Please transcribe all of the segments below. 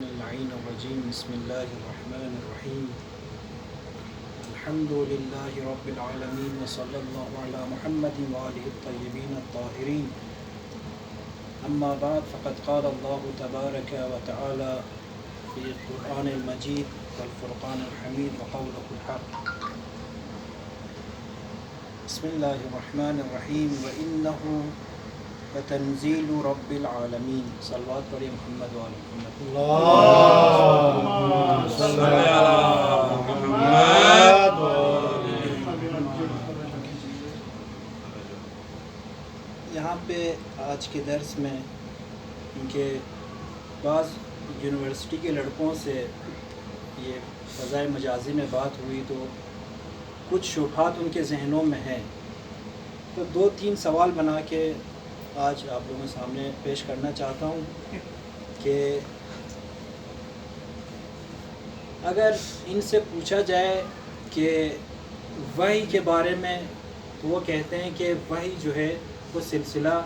اللعين الرجيم بسم الله الرحمن الرحيم الحمد لله رب العالمين وصلى الله على محمد وآله الطيبين الطاهرين أما بعد فقد قال الله تبارك وتعالى في القرآن المجيد والفرقان الحميد وقوله الحق بسم الله الرحمن الرحيم وإنه وتنزيل رب العالمین صلوات پڑھی محمد و آل محمد اللهم صل على محمد یہاں پہ آج کے درس میں کہ بعض یونیورسٹی کے لڑکوں سے یہ فضائے مجازی میں بات ہوئی تو کچھ شبہات ان کے ذہنوں میں ہیں، تو 2-3 سوال بنا کے آج آپ لوگوں کے سامنے پیش کرنا چاہتا ہوں کہ اگر ان سے پوچھا جائے کہ وحی کے بارے میں، تو وہ کہتے ہیں کہ وحی جو ہے وہ سلسلہ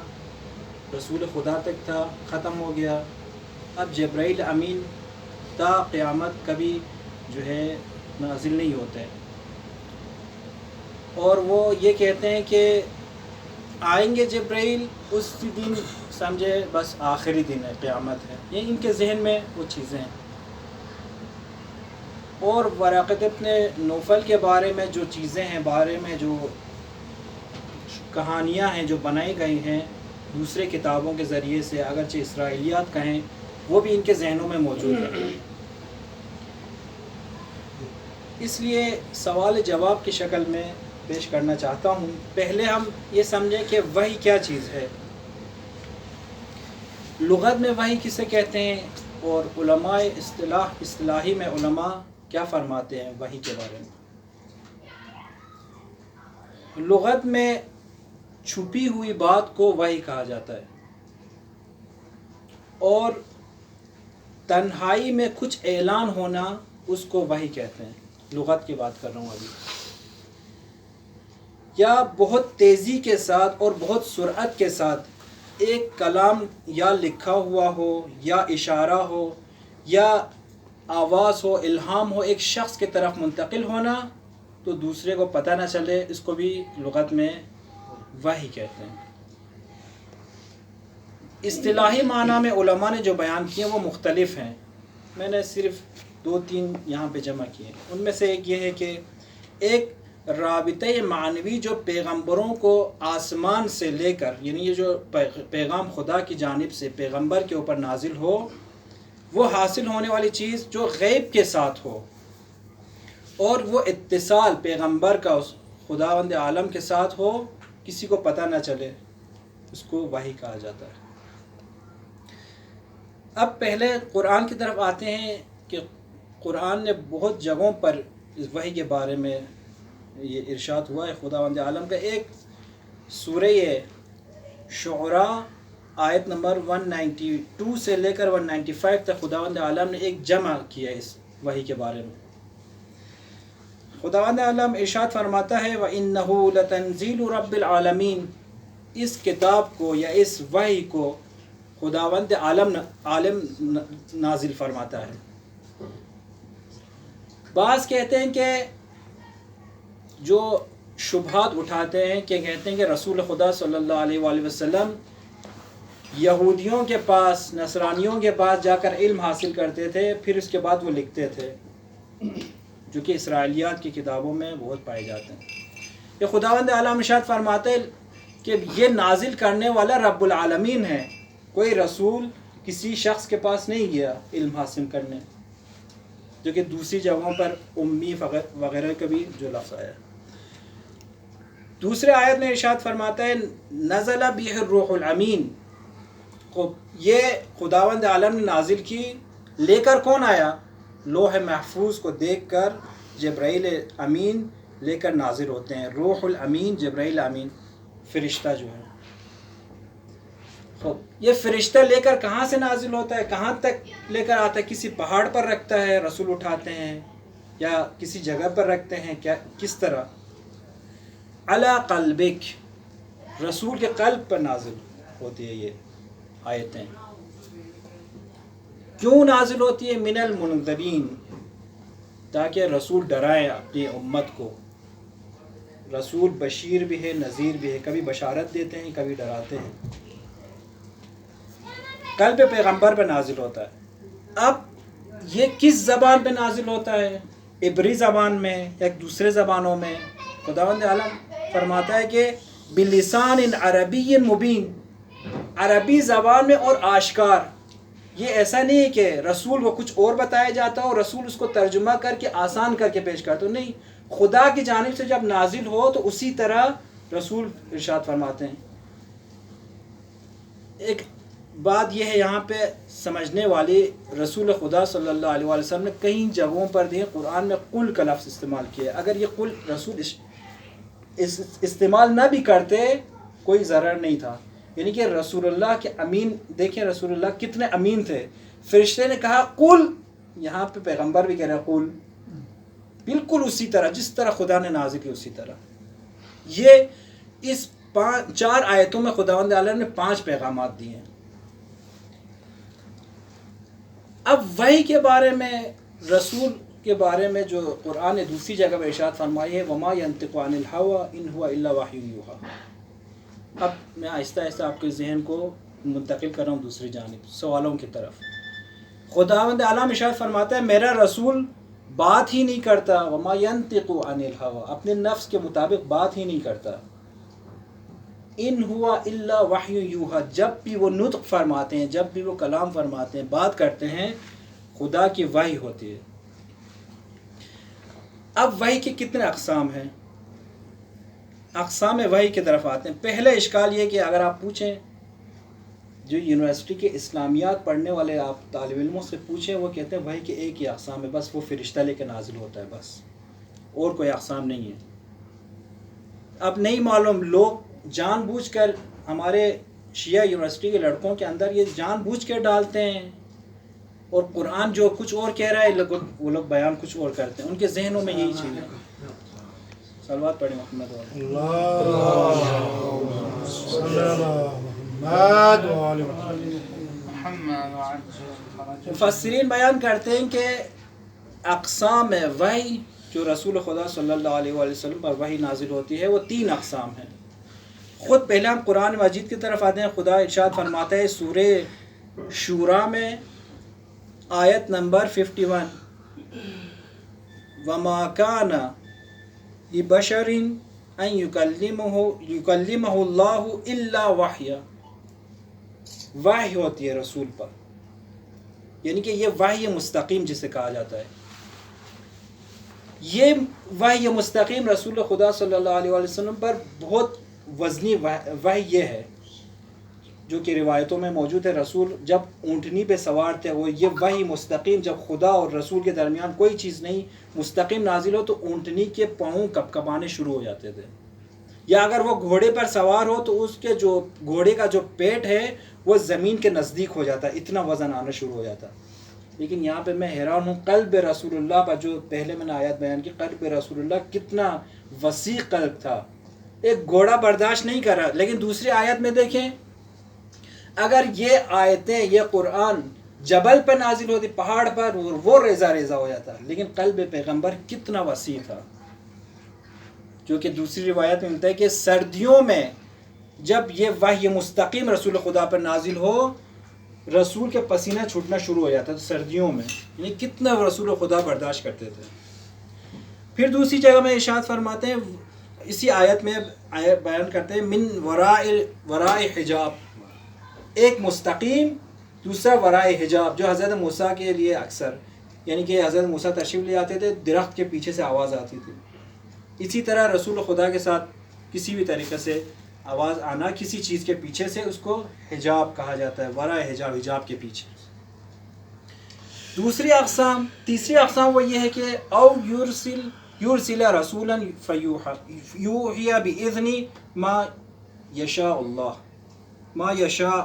رسول خدا تک تھا، ختم ہو گیا، اب جبرائیل امین تا قیامت کبھی جو ہے نازل نہیں ہوتا ہے، اور وہ یہ کہتے ہیں کہ آئیں گے جبرائیل اس دن، سمجھے بس آخری دن ہے، قیامت ہے، یہ ان کے ذہن میں وہ چیزیں ہیں۔ اور ورقۃ ابن نوفل کے بارے میں جو چیزیں ہیں، بارے میں جو کہانیاں ہیں جو بنائی گئی ہیں دوسرے کتابوں کے ذریعے سے، اگرچہ اسرائیلیات کہیں، وہ بھی ان کے ذہنوں میں موجود ہیں۔ اس لیے سوال جواب کی شکل میں پیش کرنا چاہتا ہوں۔ پہلے ہم یہ سمجھیں کہ وحی کیا چیز ہے، لغت میں وحی کسے کہتے ہیں، اور علماء اصطلاحی میں علماء کیا فرماتے ہیں وحی کے بارے میں۔ لغت میں چھپی ہوئی بات کو وحی کہا جاتا ہے، اور تنہائی میں کچھ اعلان ہونا اس کو وحی کہتے ہیں، لغت کی بات کر رہا ہوں ابھی، یا بہت تیزی کے ساتھ اور بہت سرعت کے ساتھ ایک کلام یا لکھا ہوا ہو، یا اشارہ ہو، یا آواز ہو، الہام ہو، ایک شخص کی طرف منتقل ہونا تو دوسرے کو پتہ نہ چلے، اس کو بھی لغت میں وحی کہتے ہیں۔ اصطلاحی معنی میں علماء نے جو بیان کیے وہ مختلف ہیں، میں نے صرف 2-3 یہاں پہ جمع کیے۔ ان میں سے ایک یہ ہے کہ ایک رابطہ معنوی جو پیغمبروں کو آسمان سے لے کر، یعنی یہ جو پیغام خدا کی جانب سے پیغمبر کے اوپر نازل ہو، وہ حاصل ہونے والی چیز جو غیب کے ساتھ ہو، اور وہ اتصال پیغمبر کا اس خداوند عالم کے ساتھ ہو، کسی کو پتہ نہ چلے، اس کو وحی کہا جاتا ہے۔ اب پہلے قرآن کی طرف آتے ہیں کہ قرآن نے بہت جگہوں پر اس وحی کے بارے میں یہ ارشاد ہوا ہے خداوند عالم کا۔ ایک سورہ شعراء آیت نمبر 192 سے لے کر 195 تک خداوند عالم نے ایک جمع کیا اس وحی کے بارے میں۔ خداوند عالم ارشاد فرماتا ہے وَإِنَّهُ لَتَنزِيلُ رَبِّ الْعَالَمِينَ، اس کتاب کو یا اس وحی کو خداوند عالم نازل فرماتا ہے۔ بعض کہتے ہیں کہ جو شبہات اٹھاتے ہیں کہ کہتے ہیں کہ رسول خدا صلی اللہ علیہ وآلہ وسلم یہودیوں کے پاس، نصرانیوں کے پاس جا کر علم حاصل کرتے تھے، پھر اس کے بعد وہ لکھتے تھے، جو کہ اسرائیلیات کی کتابوں میں بہت پائے جاتے ہیں۔ یہ خداوند عالم ارشاد فرماتے ہیں کہ یہ نازل کرنے والا رب العالمین ہے، کوئی رسول کسی شخص کے پاس نہیں گیا علم حاصل کرنے، جو کہ دوسری جگہوں پر امی وغیرہ کا بھی جو لفظ آیا ہے۔ دوسرے آیت میں ارشاد فرماتا ہے نزل بہ الروح الامین، یہ خداوند عالم نے نازل کی، لے کر کون آیا؟ لوح محفوظ کو دیکھ کر جبرائیل امین لے کر نازل ہوتے ہیں۔ روح الامین، جبرائیل امین فرشتہ جو ہے، یہ فرشتہ لے کر کہاں سے نازل ہوتا ہے، کہاں تک لے کر آتا ہے؟ کسی پہاڑ پر رکھتا ہے، رسول اٹھاتے ہیں، یا کسی جگہ پر رکھتے ہیں، کیا کس طرح؟ علی قلبک، رسول کے قلب پر نازل ہوتی ہے یہ آیتیں۔ کیوں نازل ہوتی ہے؟ من المنذرین، تاکہ رسول ڈرائیں اپنی امت کو. رسول بشیر بھی ہے نذیر بھی ہے، کبھی بشارت دیتے ہیں کبھی ڈراتے ہیں. قلب پیغمبر پہ نازل ہوتا ہے. اب یہ کس زبان پہ نازل ہوتا ہے؟ عبری زبان میں یا دوسرے زبانوں میں؟ خداوند عالم فرماتا ہے کہ بلسان عربی مبین، عربی زبان میں اور آشکار. یہ ایسا نہیں ہے کہ رسول کو کچھ اور بتایا جاتا ہو، رسول اس کو ترجمہ کر کے آسان کر کے پیش کرتا ہو. نہیں، خدا کی جانب سے جب نازل ہو تو اسی طرح رسول ارشاد فرماتے ہیں. ایک بات یہ ہے یہاں پہ سمجھنے والی، رسول خدا صلی اللہ علیہ وآلہ وسلم نے کئی جگہوں پر دیکھیں قرآن میں قل کا لفظ استعمال کیا ہے. اگر یہ قل رسول استعمال نہ بھی کرتے کوئی ضرر نہیں تھا. یعنی کہ رسول اللہ کے امین، دیکھیں رسول اللہ کتنے امین تھے. فرشتے نے کہا قل، یہاں پہ پیغمبر بھی کہہ رہا ہے قل، بالکل اسی طرح جس طرح خدا نے نازل کی اسی طرح. یہ اس 4 آیتوں میں خداوند عالم نے 5 پیغامات دیے ہیں. اب وحی کے بارے میں، رسول کے بارے میں جو قرآن نے دوسری جگہ میں ارشاد فرمائی ہے وما ينطق عن الهوى ان هو الا وحی یوحی. اب میں آہستہ آہستہ آپ کے ذہن کو منتقل کر رہا ہوں دوسری جانب، سوالوں کی طرف. خداوند عالم ارشاد فرماتا ہے میرا رسول بات ہی نہیں کرتا، وما ينطق عن الهوى، اپنے نفس کے مطابق بات ہی نہیں کرتا. ان ہوا الا وحی یوحی، جب بھی وہ نطق فرماتے ہیں، جب بھی وہ کلام فرماتے ہیں، بات کرتے ہیں، خدا کی وحی ہوتی ہے. اب وحی کے کتنے اقسام ہیں؟ اقسام وحی کی طرف آتے ہیں. پہلے اشکال یہ کہ اگر آپ پوچھیں جو یونیورسٹی کے اسلامیات پڑھنے والے آپ طالب علموں سے پوچھیں، وہ کہتے ہیں وحی کے ایک ہی اقسام ہے، بس وہ فرشتہ لے کے نازل ہوتا ہے، بس اور کوئی اقسام نہیں ہے. اب نہیں معلوم، لوگ جان بوجھ کر ہمارے شیعہ یونیورسٹی کے لڑکوں کے اندر یہ جان بوجھ کے ڈالتے ہیں، اور قرآن جو کچھ اور کہہ رہا ہے وہ لوگ بیان کچھ اور کرتے ہیں. ان کے ذہنوں میں یہی چیز ہے. صلوات پڑھیں محمد مفسرین بیان کرتے ہیں کہ اقسام وحی جو رسول خدا صلی اللہ علیہ وآلہ وسلم پر وحی نازل ہوتی ہے وہ 3 اقسام ہیں. خود پہلے ہم قرآن مجید کی طرف آتے ہیں. خدا ارشاد فرماتا ہے سورہ شورا میں آیت نمبر 51 وَمَا كَانَ لِبَشَرٍ أَن يُكَلِّمَهُ اللَّهُ إِلَّا وَحْيًا. وحی ہوتی ہے رسول پر، یعنی کہ یہ وحی مستقیم جسے کہا جاتا ہے. یہ وحی مستقیم رسول خدا صلی اللہ علیہ وآلہ وسلم پر بہت وزنی وحی یہ ہے جو کہ روایتوں میں موجود ہے. رسول جب اونٹنی پہ سوار تھے، وہ یہ وحی مستقیم جب خدا اور رسول کے درمیان کوئی چیز نہیں مستقیم نازل ہو تو اونٹنی کے پاؤں کپکپانے شروع ہو جاتے تھے. یا اگر وہ گھوڑے پر سوار ہو تو اس کے جو گھوڑے کا جو پیٹ ہے وہ زمین کے نزدیک ہو جاتا، اتنا وزن آنا شروع ہو جاتا. لیکن یہاں پہ میں حیران ہوں قلب رسول اللہ پر، جو پہلے میں نے آیت بیان کی، قلب رسول اللہ کتنا وسیع قلب تھا. ایک گھوڑا برداشت نہیں کر رہا. لیکن دوسری آیت میں دیکھیں، اگر یہ آیتیں، یہ قرآن جبل پہ نازل ہوتی، پہاڑ پر، وہ ریزہ ریزہ ہو جاتا. لیکن قلب پیغمبر کتنا وسیع تھا، جو کہ دوسری روایت میں ملتا ہے کہ سردیوں میں جب یہ وحی مستقیم رسول خدا پر نازل ہو، رسول کے پسینہ چھوٹنا شروع ہو جاتا ہے سردیوں میں. یعنی کتنا رسول خدا برداشت کرتے تھے. پھر دوسری جگہ میں ارشاد فرماتے ہیں، اسی آیت میں بیان کرتے ہیں من وراء حجاب، ایک مستقیم، دوسرا وراء حجاب، جو حضرت موسیٰ کے لیے اکثر، یعنی کہ حضرت موسیٰ تشریف لے آتے تھے، درخت کے پیچھے سے آواز آتی تھی. اسی طرح رسول خدا کے ساتھ کسی بھی طریقے سے آواز آنا کسی چیز کے پیچھے سے، اس کو حجاب کہا جاتا ہے، وراء حجاب، حجاب کے پیچھے. تیسری اقسام وہ یہ ہے کہ او یرسل رسولا فیوحی باذن ما یشاء اللہ، ما یشاء.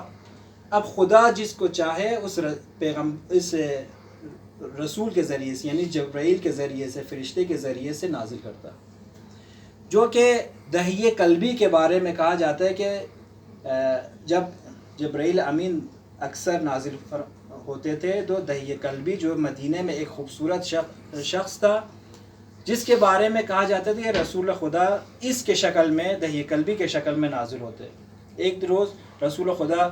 اب خدا جس کو چاہے اس رسول کے ذریعے سے، یعنی جبرائیل کے ذریعے سے، فرشتے کے ذریعے سے نازل کرتا. جو کہ دہیے قلبی کے بارے میں کہا جاتا ہے کہ جب جبرائیل امین اکثر نازل ہوتے تھے تو دہیہ کلبی جو مدینے میں ایک خوبصورت شخص تھا جس کے بارے میں کہا جاتا تھا کہ رسول خدا اس کے شکل میں دہیہ کلبی کے شکل میں نازل ہوتے. ایک روز رسول خدا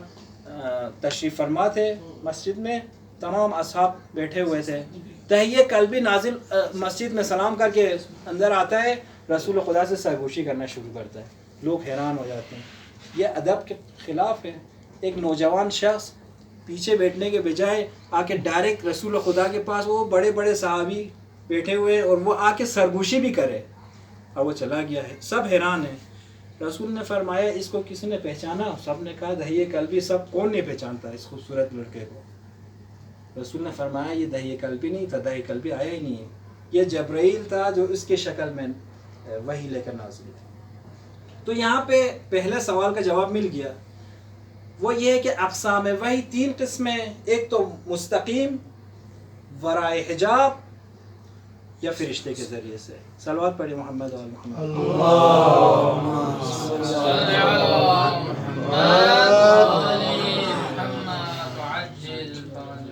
تشریف فرما تھے مسجد میں, تمام اصحاب بیٹھے ہوئے تھے, دہیہ کلبی نازل مسجد میں سلام کر کے اندر آتا ہے, رسول خدا سے سرگوشی کرنا شروع کرتا ہے. لوگ حیران ہو جاتے ہیں, یہ ادب کے خلاف ہے. ایک نوجوان شخص پیچھے بیٹھنے کے بجائے آ کے ڈائریکٹ رسول خدا کے پاس, وہ بڑے بڑے صحابی بیٹھے ہوئے, اور وہ آ کے سرگوشی بھی کرے, اور وہ چلا گیا ہے. سب حیران ہیں. رسول نے فرمایا اس کو کسی نے پہچانا؟ سب نے کہا دہیہ کلبی. سب کون نہیں پہچانتا اس خوبصورت لڑکے کو؟ رسول نے فرمایا یہ دہیہ کلبی نہیں تھا, دہیہ کلبی آیا ہی نہیں ہے, یہ جبرائیل تھا جو اس کے شکل میں وحی لے کر نازل تھا. تو یہاں پہ پہلے سوال کا جواب مل گیا. وہ یہ ہے کہ اقسام وحی 3 قسمیں, ایک تو مستقیم, ورائے حجاب, یا فرشتے کے ذریعے سے. صلوات پڑھیں محمد و محمد.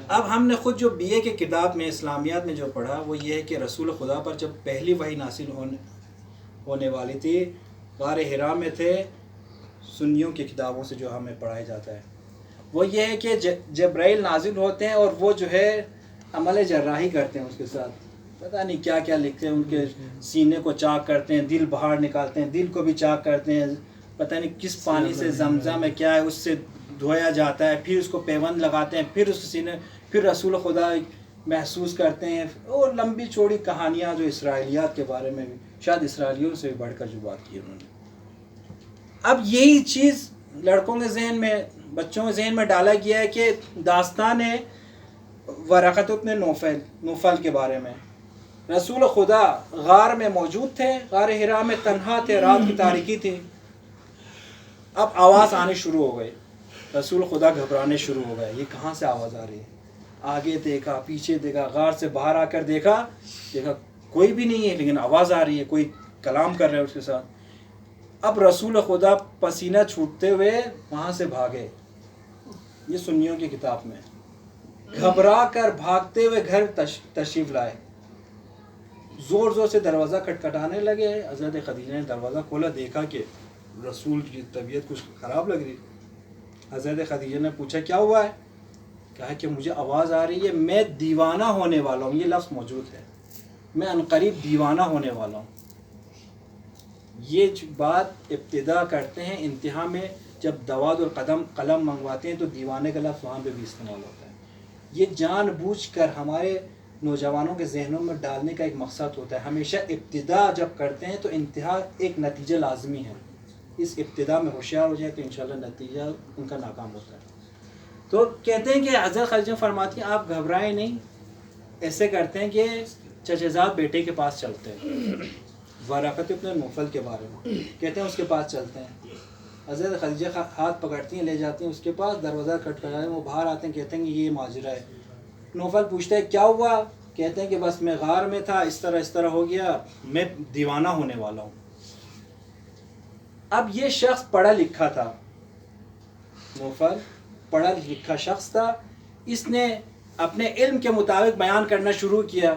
اب ہم نے خود جو بی اے کے کتاب میں اسلامیات میں جو پڑھا وہ یہ ہے کہ رسول خدا پر جب پہلی وحی نازل ہونے والی تھی غار حرا میں تھے. سنیوں کی کتابوں سے جو ہمیں پڑھایا جاتا ہے وہ یہ ہے کہ جبرائیل نازل ہوتے ہیں اور وہ جو ہے عمل جراحی کرتے ہیں اس کے ساتھ. پتہ نہیں کیا کیا لکھتے ہیں, ان کے سینے کو چاک کرتے ہیں, دل باہر نکالتے ہیں, دل کو بھی چاک کرتے ہیں, پتہ نہیں کس پانی سے زمزم ہے کیا ہے اس سے دھویا جاتا ہے, پھر اس کو پیوند لگاتے ہیں, پھر اس سینے, پھر رسول خدا محسوس کرتے ہیں. اور لمبی چوڑی کہانیاں جو اسرائیلیات کے بارے میں بھی, شاید اسرائیلیوں سے بھی بڑھ کر جو بات کی انہوں نے. اب یہی چیز لڑکوں کے ذہن میں, بچوں کے ذہن میں ڈالا گیا ہے کہ داستان ہے ورقۃ ابن نوفل کے بارے میں. رسول خدا غار میں موجود تھے, غار حرا میں تنہا تھے, رات کی تاریکی تھی. اب آواز آنے شروع ہو گئی, رسول خدا گھبرانے شروع ہو گئے, یہ کہاں سے آواز آ رہی ہے؟ آگے دیکھا, پیچھے دیکھا, غار سے باہر آ کر دیکھا کوئی بھی نہیں ہے, لیکن آواز آ رہی ہے, کوئی کلام کر رہے ہیں اس کے ساتھ. اب رسول خدا پسینہ چھوٹتے ہوئے وہاں سے بھاگے. یہ سنیوں کی کتاب میں, گھبرا کر بھاگتے ہوئے گھر تشریف لائے. زور زور سے دروازہ کھٹکھٹانے لگے. حضرت خدیجہ نے دروازہ کھولا, دیکھا کہ رسول کی طبیعت کچھ خراب لگ رہی. حضرت خدیجہ نے پوچھا کیا ہوا ہے؟ کہا کہ مجھے آواز آ رہی ہے, میں دیوانہ ہونے والا ہوں. یہ لفظ موجود ہے, میں عنقریب دیوانہ ہونے والا ہوں. یہ بات ابتدا کرتے ہیں انتہا میں, جب دواد اور قلم منگواتے ہیں تو دیوانے کا لفظ وہاں پہ بھی استعمال ہوتا ہے. یہ جان بوجھ کر ہمارے نوجوانوں کے ذہنوں میں ڈالنے کا ایک مقصد ہوتا ہے. ہمیشہ ابتدا جب کرتے ہیں تو انتہا ایک نتیجہ لازمی ہے. اس ابتدا میں ہوشیار ہو جائے تو انشاءاللہ نتیجہ ان کا ناکام ہوتا ہے. تو کہتے ہیں کہ حضرت خدیجہ فرماتی ہیں آپ گھبرائیں نہیں, ایسے کرتے ہیں کہ چچا زاد بیٹے کے پاس چلتے ہیں. ورقۃ ابن نوفل کے بارے میں کہتے ہیں اس کے پاس چلتے ہیں. حضرت خدیجہ ہاتھ پکڑتی ہیں, لے جاتی ہیں اس کے پاس, دروازہ کھٹکھٹاتے ہیں, وہ باہر آتے ہیں, کہتے ہیں کہ یہ ماجرا ہے. نوفل پوچھتے ہیں کیا ہوا؟ کہتے ہیں کہ بس میں غار میں تھا, اس طرح ہو گیا, میں دیوانہ ہونے والا ہوں. اب یہ شخص پڑھا لکھا تھا, نوفل پڑھا لکھا شخص تھا. اس نے اپنے علم کے مطابق بیان کرنا شروع کیا.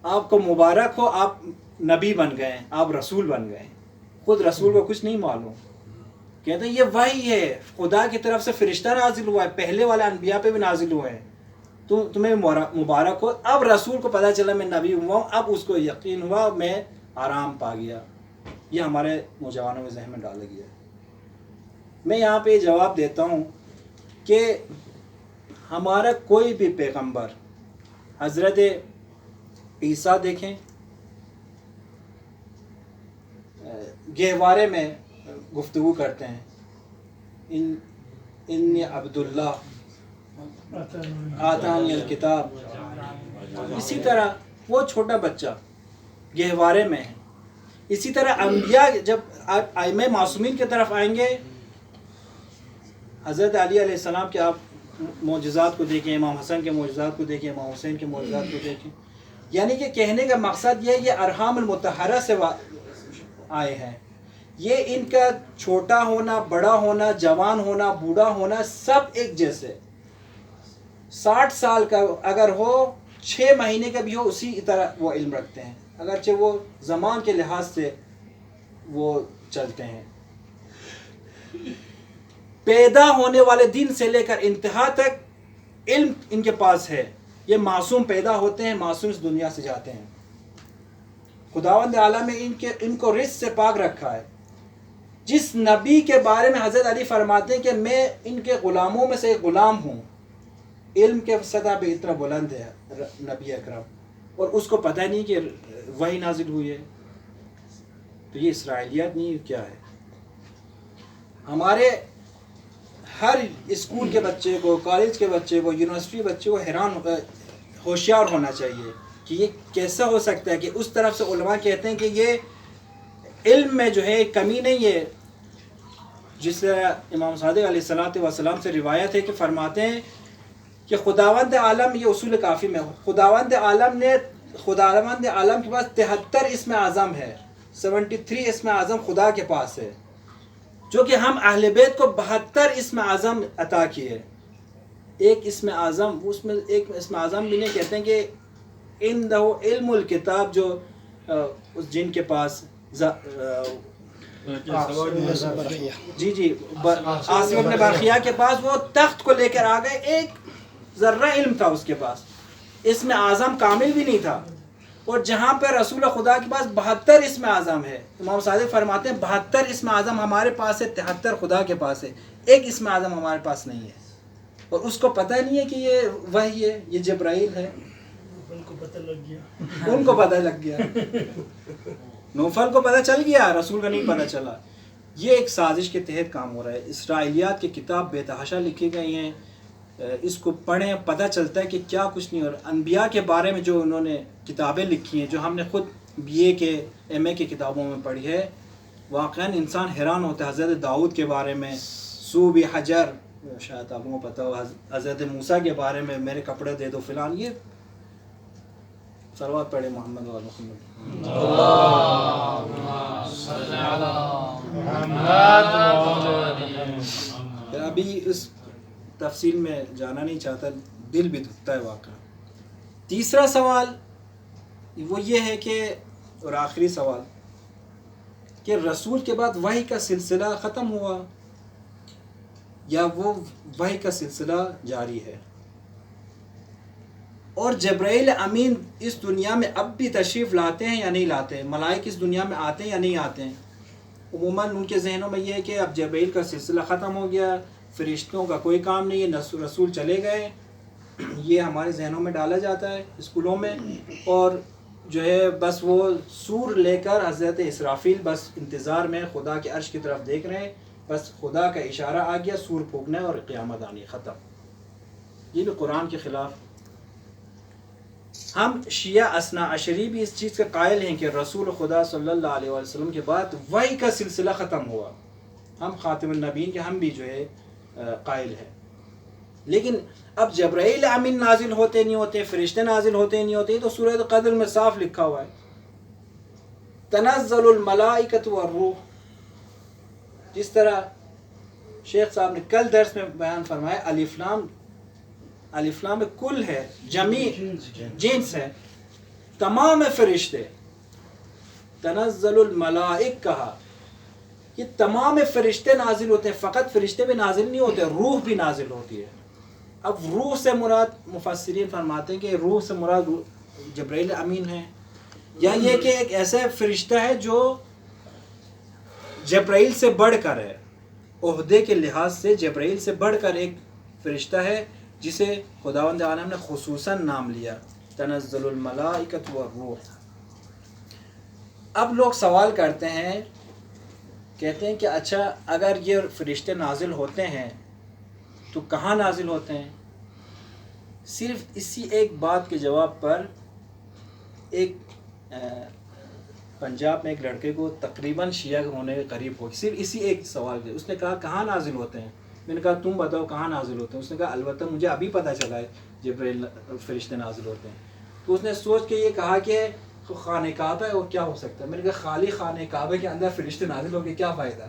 آپ کو مبارک ہو, آپ نبی بن گئے, آپ رسول بن گئے. خود رسول کو کچھ نہیں معلوم. کہتے ہیں یہ وحی ہے, خدا کی طرف سے فرشتہ نازل ہوا ہے, پہلے والے انبیاء پہ بھی نازل ہوئے ہیں, تمہیں مبارک ہو. اب رسول کو پتہ چلا میں نبی ہوا ہوں, اب اس کو یقین ہوا, میں آرام پا گیا. یہ ہمارے نوجوانوں کے ذہن میں ڈالا گیا ہے. میں یہاں پہ جواب دیتا ہوں کہ ہمارا کوئی بھی پیغمبر, حضرت عیسیٰ دیکھیں گہوارے میں گفتگو کرتے ہیں, انی عبداللہ آتانی الکتاب. اسی طرح وہ چھوٹا بچہ گہوارے میں ہے. اسی طرح انبیاء جب ائمہ معصومین کی طرف آئیں گے, حضرت علی علیہ السلام کے آپ معجزات کو دیکھیں, امام حسن کے معجزات کو دیکھیں, امام حسین کے معجزات کو دیکھیں. یعنی کہ کہنے کا مقصد یہ ہے یہ ارحام المطہرہ سے آئے ہیں. یہ ان کا چھوٹا ہونا, بڑا ہونا, جوان ہونا, بوڑھا ہونا, سب ایک جیسے. 60 سال کا اگر ہو 6 مہینے کا بھی ہو اسی طرح وہ علم رکھتے ہیں، اگرچہ وہ زمان کے لحاظ سے وہ چلتے ہیں۔ پیدا ہونے والے دن سے لے کر انتہا تک علم ان کے پاس ہے۔ یہ معصوم پیدا ہوتے ہیں، معصوم اس دنیا سے جاتے ہیں۔ خداوند عالم نے ان کو رزق سے پاک رکھا ہے۔ جس نبی کے بارے میں حضرت علی فرماتے ہیں کہ میں ان کے غلاموں میں سے ایک غلام ہوں، علم کے سطح پہ اتنا بلند ہے نبی اکرم، اور اس کو پتہ نہیں کہ وحی نازل ہوئی ہے۔ تو یہ اسرائیلیات نہیں، کیا ہے؟ ہمارے ہر اسکول کے بچے کو، کالج کے بچے کو، یونیورسٹی کے بچے کو ہوشیار ہونا چاہیے کہ یہ کیسا ہو سکتا ہے کہ اس طرف سے علماء کہتے ہیں کہ یہ علم میں جو ہے کمی نہیں ہے۔ جس طرح امام صادق علیہ السلام سے روایت ہے کہ فرماتے ہیں کہ خداوند عالم، یہ اصول کافی میں خداوند عالم کے پاس 73 اسم اعظم ہے، 73 اسم اعظم خدا کے پاس ہے، جو کہ ہم اہل بیت کو 72 اسم اعظم عطا کیے۔ ایک اسم اعظم، اس میں ایک اسم اعظم بھی نہیں کہتے ہیں کہ عنده علم الکتاب، جو جن کے پاس جی عاصم ابن برقیہ کے پاس وہ تخت کو لے کر آ گئے، ایک ذرہ علم تھا اس کے پاس، اسم اعظم کامل بھی نہیں تھا۔ اور جہاں پہ رسول خدا کے پاس 72 اسم اعظم ہے، امام صادق فرماتے ہیں 72 اسم اعظم ہمارے پاس ہے، 73 خدا کے پاس ہے، ایک اسم اعظم ہمارے پاس نہیں ہے، اور اس کو پتہ نہیں ہے کہ یہ وحی ہے، یہ جبرائیل ہے۔ ان کو پتہ لگ گیا نوفل کو پتہ چل گیا، رسول کا نہیں پتہ چلا۔ یہ ایک سازش کے تحت کام ہو رہا ہے۔ اسرائیلیات کی کتاب بے تحاشا لکھی گئی ہیں، اس کو پڑھیں، پتہ چلتا ہے کہ کیا کچھ نہیں ہو رہا۔ انبیاء کے بارے میں جو انہوں نے کتابیں لکھی ہیں، جو ہم نے خود BA کے MA کی کتابوں میں پڑھی ہے، واقعاً انسان حیران ہوتا ہے۔ حضرت داؤد کے بارے میں، صوب حجر، شاید آپ کو پتہ ہو، حضرت موسیٰ کے بارے میں میرے کپڑے دے دو فلان، یہ صلوات پڑھے محمد و محمد۔ ابھی اس تفصیل میں جانا نہیں چاہتا، دل بھی دکھتا ہے واقعا۔ تیسرا سوال وہ یہ ہے کہ، اور آخری سوال، کہ رسول کے بعد وحی کا سلسلہ ختم ہوا یا وہ وحی کا سلسلہ جاری ہے؟ اور جبرائیل امین اس دنیا میں اب بھی تشریف لاتے ہیں یا نہیں لاتے ہیں؟ ملائک اس دنیا میں آتے ہیں یا نہیں آتے ہیں؟ عموماً ان کے ذہنوں میں یہ ہے کہ اب جبرائیل کا سلسلہ ختم ہو گیا، فرشتوں کا کوئی کام نہیں ہے، رسول چلے گئے، یہ ہمارے ذہنوں میں ڈالا جاتا ہے اسکولوں میں، اور جو ہے بس وہ سور لے کر حضرت اسرافیل بس انتظار میں خدا کے عرش کی طرف دیکھ رہے ہیں، بس خدا کا اشارہ آ گیا، سور پھونکنا ہے اور قیامت آنی، ختم۔ یہ بھی قرآن کے خلاف۔ ہم شیعہ اثنا عشری بھی اس چیز کا قائل ہیں کہ رسول خدا صلی اللہ علیہ وسلم کے بعد وحی کا سلسلہ ختم ہوا، ہم خاتم النبیین کے ہم بھی جو ہے قائل ہیں۔ لیکن اب جبرائیل امین نازل ہوتے نہیں ہوتے، فرشتے نازل ہوتے نہیں ہوتے، تو سورۃ قدر میں صاف لکھا ہوا ہے تنزل الملائکۃ والروح، جس طرح شیخ صاحب نے کل درس میں بیان فرمایا، الف لام کل ہے، جمیع جنس ہے، تمام فرشتے، تنزل الملائک کہا، یہ تمام فرشتے نازل ہوتے ہیں، فقط فرشتے بھی نازل نہیں ہوتے، روح بھی نازل ہوتی ہے۔ اب روح سے مراد مفسرین فرماتے ہیں کہ روح سے مراد جبرائیل امین ہے، یا یہ کہ ایک ایسا فرشتہ ہے جو جبرائیل سے بڑھ کر ہے، عہدے کے لحاظ سے جبرائیل سے بڑھ کر ایک فرشتہ ہے جسے خداوند عالم نے خصوصاً نام لیا، تنزل الملائکۃ والروح۔ اب لوگ سوال کرتے ہیں، کہتے ہیں کہ اچھا اگر یہ فرشتے نازل ہوتے ہیں تو کہاں نازل ہوتے ہیں؟ صرف اسی ایک بات کے جواب پر ایک پنجاب میں ایک لڑکے کو تقریباً شیعہ ہونے کے قریب ہو، صرف اسی ایک سوال کے، اس نے کہا کہاں نازل ہوتے ہیں؟ میں نے کہا تم بتاؤ کہاں نازل ہوتے ہیں؟ اس نے کہا البتہ مجھے ابھی پتہ چلا ہے جبرائیل فرشتے نازل ہوتے ہیں۔ تو اس نے سوچ کے یہ کہا کہ خانہ کعبہ ہے اور کیا ہو سکتا ہے؟ میں نے کہا خالی خانہ کعبہ کے اندر فرشتے نازل ہو کے کیا فائدہ؟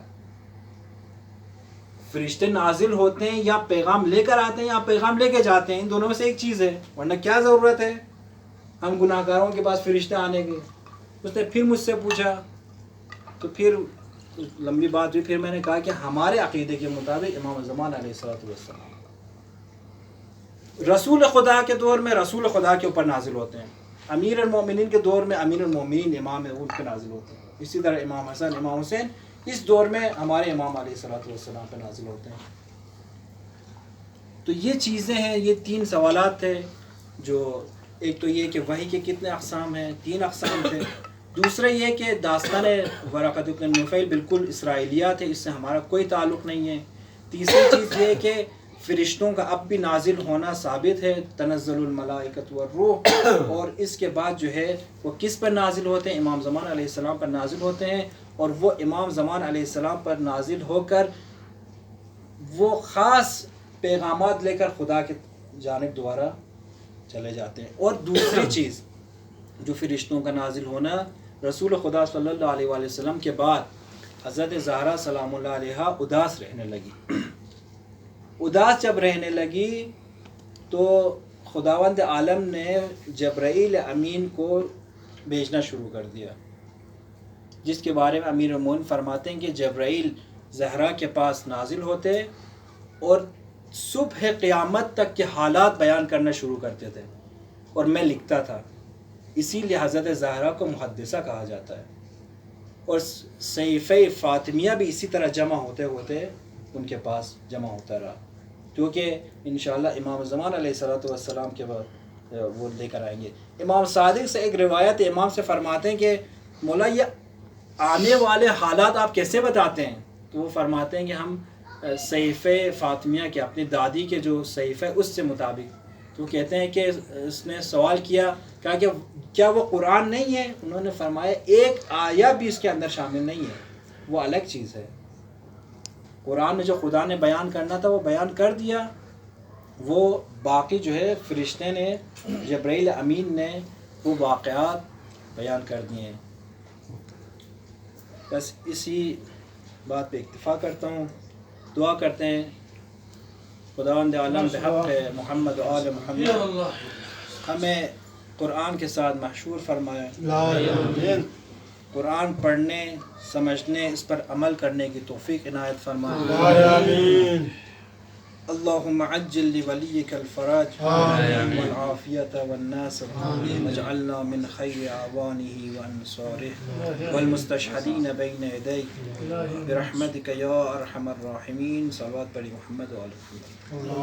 فرشتے نازل ہوتے ہیں یا پیغام لے کر آتے ہیں یا پیغام لے کے جاتے ہیں، ان دونوں میں سے ایک چیز ہے، ورنہ کیا ضرورت ہے ہم گناہ گاروں کے پاس فرشتے آنے کی؟ اس نے پھر مجھ سے پوچھا، تو پھر لمبی بات ہوئی، پھر میں نے کہا کہ ہمارے عقیدے کے مطابق امام زمان علیہ السلام رسول خدا کے دور میں رسول خدا کے اوپر نازل ہوتے ہیں، امیر المومنین کے دور میں امیر المومنین امام ان پہ نازل ہوتے ہیں، اسی طرح امام حسن امام حسین اس دور میں ہمارے امام علیہ السلام پہ نازل ہوتے ہیں۔ تو یہ چیزیں ہیں، یہ 3 سوالات تھے، جو ایک تو یہ کہ وحی کے کتنے اقسام ہیں، 3 اقسام تھے، دوسرا یہ کہ داستان ورقۃ بن نوفل بالکل اسرائیلیات ہے، اس سے ہمارا کوئی تعلق نہیں ہے، تیسری چیز یہ کہ فرشتوں کا اب بھی نازل ہونا ثابت ہے، تنزل الملائکۃ والروح، اور اس کے بعد جو ہے وہ کس پر نازل ہوتے ہیں؟ امام زمان علیہ السلام پر نازل ہوتے ہیں، اور وہ امام زمان علیہ السلام پر نازل ہو کر وہ خاص پیغامات لے کر خدا کی جانب دوبارہ چلے جاتے ہیں۔ اور دوسری چیز جو فرشتوں کا نازل ہونا، رسول خدا صلی اللہ علیہ وآلہ وسلم کے بعد حضرت زہرا سلام اللہ علیہا اداس رہنے لگی، اداس جب رہنے لگی تو خداوند عالم نے جبرائیل امین کو بھیجنا شروع کر دیا، جس کے بارے میں امیر المومنین فرماتے ہیں کہ جبرائیل زہرا کے پاس نازل ہوتے اور صبح قیامت تک کے حالات بیان کرنا شروع کرتے تھے، اور میں لکھتا تھا، اسی لیے حضرت زہرا کو محدثہ کہا جاتا ہے، اور صحیفہ فاطمیہ بھی اسی طرح جمع ہوتے ہوتے ان کے پاس جمع ہوتا رہا، کیونکہ انشاءاللہ امام زمان علیہ السلام کے بعد وہ لے کر آئیں گے۔ امام صادق سے ایک روایت امام سے فرماتے ہیں کہ مولا یہ آنے والے حالات آپ کیسے بتاتے ہیں؟ تو وہ فرماتے ہیں کہ ہم صحیفہ فاطمیہ کے، اپنی دادی کے جو صحیفہ اس سے مطابق، تو کہتے ہیں کہ اس نے سوال کیا، کہا کہ کیا وہ قرآن نہیں ہے؟ انہوں نے فرمایا ایک آیہ بھی اس کے اندر شامل نہیں ہے، وہ الگ چیز ہے، قرآن میں جو خدا نے بیان کرنا تھا وہ بیان کر دیا، وہ باقی جو ہے فرشتے نے، جبرائیل امین نے وہ واقعات بیان کر دیے ہیں۔ بس اسی بات پہ اکتفا کرتا ہوں، دعا کرتے ہیں خداوند عالم بحق محمد و آل محمد ہمیں قرآن کے ساتھ محشور فرمائے، قرآن پڑھنے، سمجھنے، اس پر عمل کرنے کی توفیق عنایت فرمائے۔ اللہم عجل لولیک الفرج والعافیت والناصر واجعلنا من خیر اعوانہ وانصارہ والمستشہدین بین یدیک برحمتک یا ارحم الراحمین۔ صلوات پڑھی محمد و آل محمد۔